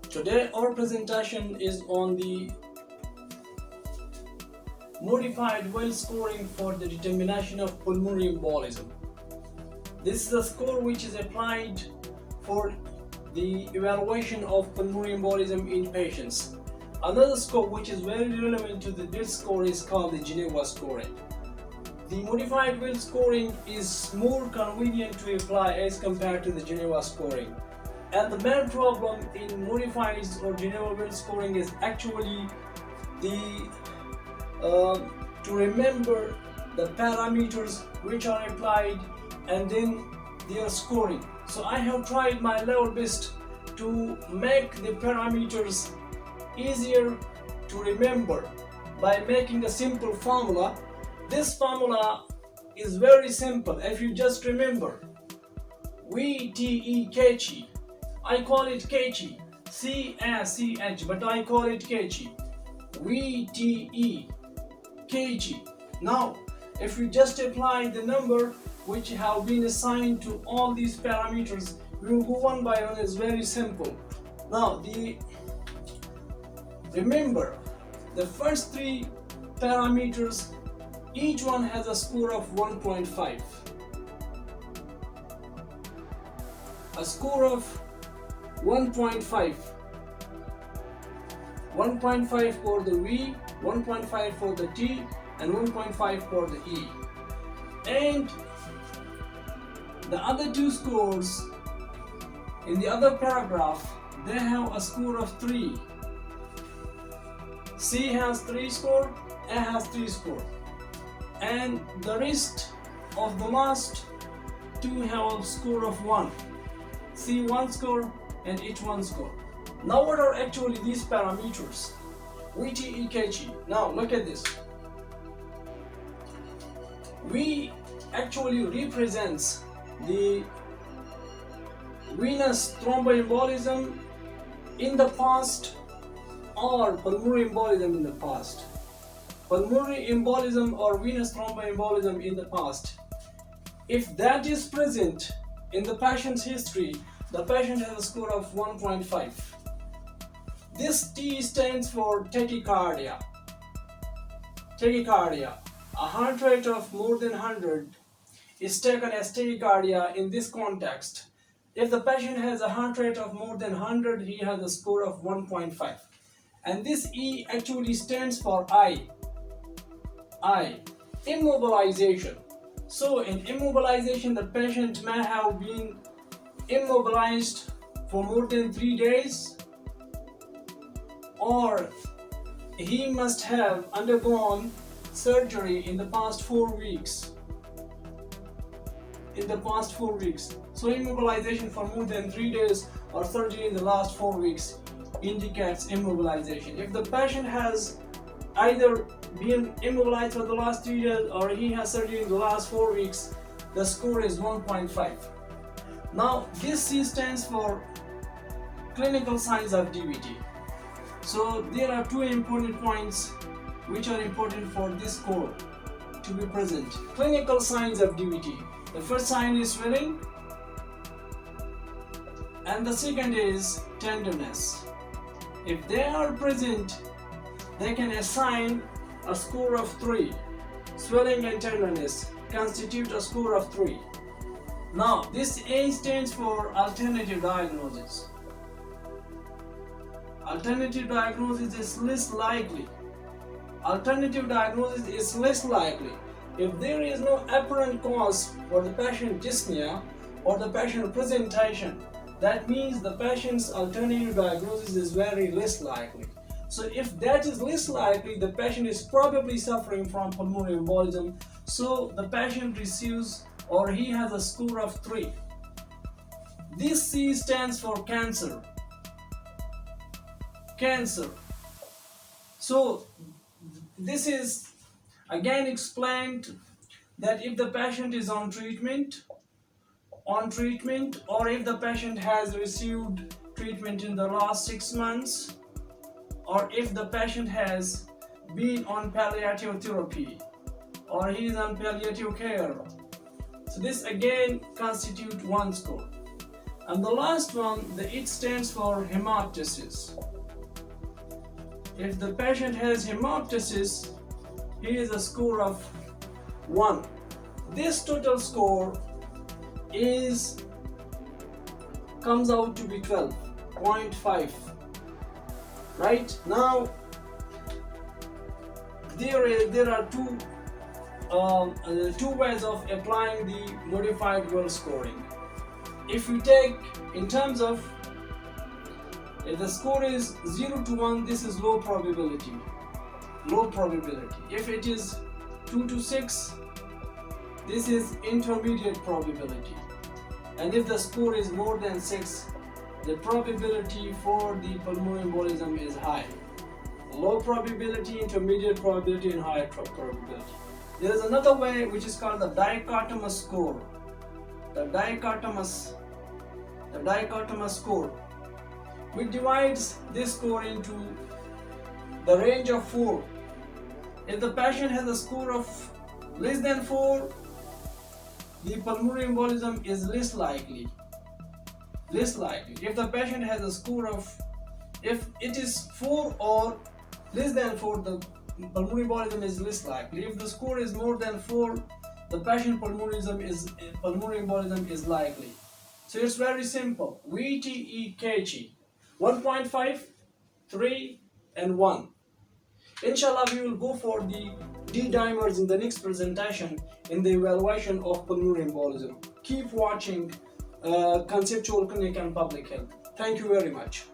Today our presentation is on the modified well scoring for the determination of pulmonary embolism. This is a score which is applied for the evaluation of pulmonary embolism in patients. Another score which is very relevant to this score is called the Geneva scoring. The modified well scoring is more convenient to apply as compared to the Geneva scoring. And the main problem in modified or Geneva well scoring is actually to remember the parameters which are applied and then their scoring. So I have tried my level best to make the parameters easier to remember by making a simple formula. This formula is very simple. If you just remember VTE I call it KG, CACH, but I call it KG. VTE KG. Now, if you just apply the number which have been assigned to all these parameters, we will go one by one. It's very simple. Now, remember the first three parameters, each one has a score of 1.5. A score of 1.5. 1.5 for the V, 1.5 for the T, and 1.5 for the E. And the other two scores in the other paragraph, they have a score of 3. C has 3 score, A has 3 score. And the rest of the last two have a score of 1. C 1 score and H 1 score. Now what are actually these parameters? VT, EKG. Now look at this. V actually represents the venous thromboembolism in the past or pulmonary embolism in the past. Pulmonary embolism or venous thromboembolism in the past. If that is present in the patient's history, the patient has a score of 1.5. This T stands for tachycardia. Tachycardia. A heart rate of more than 100 is taken as tachycardia in this context. If the patient has a heart rate of more than 100, he has a score of 1.5. And this E actually stands for I. Immobilization. So in immobilization, the patient may have been immobilized for more than 3 days, or he must have undergone surgery in the past 4 weeks. So immobilization for more than 3 days or surgery in the last 4 weeks indicates immobilization. If the patient has either been immobilized for the last 3 days or he has surgery in the last 4 weeks, the score is 1.5. Now this C stands for clinical signs of DVT. So there are two important points which are important for this score to be present. Clinical signs of DVT. The first sign is swelling and the second is tenderness. If they are present, they can assign a score of 3. Swelling and tenderness constitute a score of 3. Now this A stands for alternative diagnosis. Alternative diagnosis is less likely. Alternative diagnosis is less likely if there is no apparent cause for the patient dyspnea or the patient presentation. That means the patient's alternative diagnosis is very less likely. So if that is less likely, the patient is probably suffering from pulmonary embolism. So the patient receives or he has a score of 3. This C stands for cancer. So this is again explained that if the patient is on treatment, or if the patient has received treatment in the last 6 months, or if the patient has been on palliative therapy or he is on palliative care. So this again constitutes 1 score. And the last one, the it stands for hemoptysis. If the patient has hemoptysis, he is a score of 1. This total score comes out to be 12.5. Right? Now there are two ways of applying the modified well scoring. If we take in terms of, if the score is 0 to 1, this is low probability. If it is 2 to 6, this is intermediate probability. And if the score is more than 6, the probability for the pulmonary embolism is high. Low probability, intermediate probability, and high probability. There is another way which is called the dichotomous score. The dichotomous score, which divides this score into the range of 4. If the patient has a score of less than 4, the pulmonary embolism is less likely. If the patient has a score of, if it is 4 or less than 4, the pulmonary embolism is less likely. If the score is more than 4, the patient pulmonary embolism is likely. So it's very simple. VTE KG 1.5, 3, and 1. Inshallah, we will go for the D-dimers in the next presentation in the evaluation of pulmonary embolism. Keep watching Conceptual Clinic and Public Health. Thank you very much.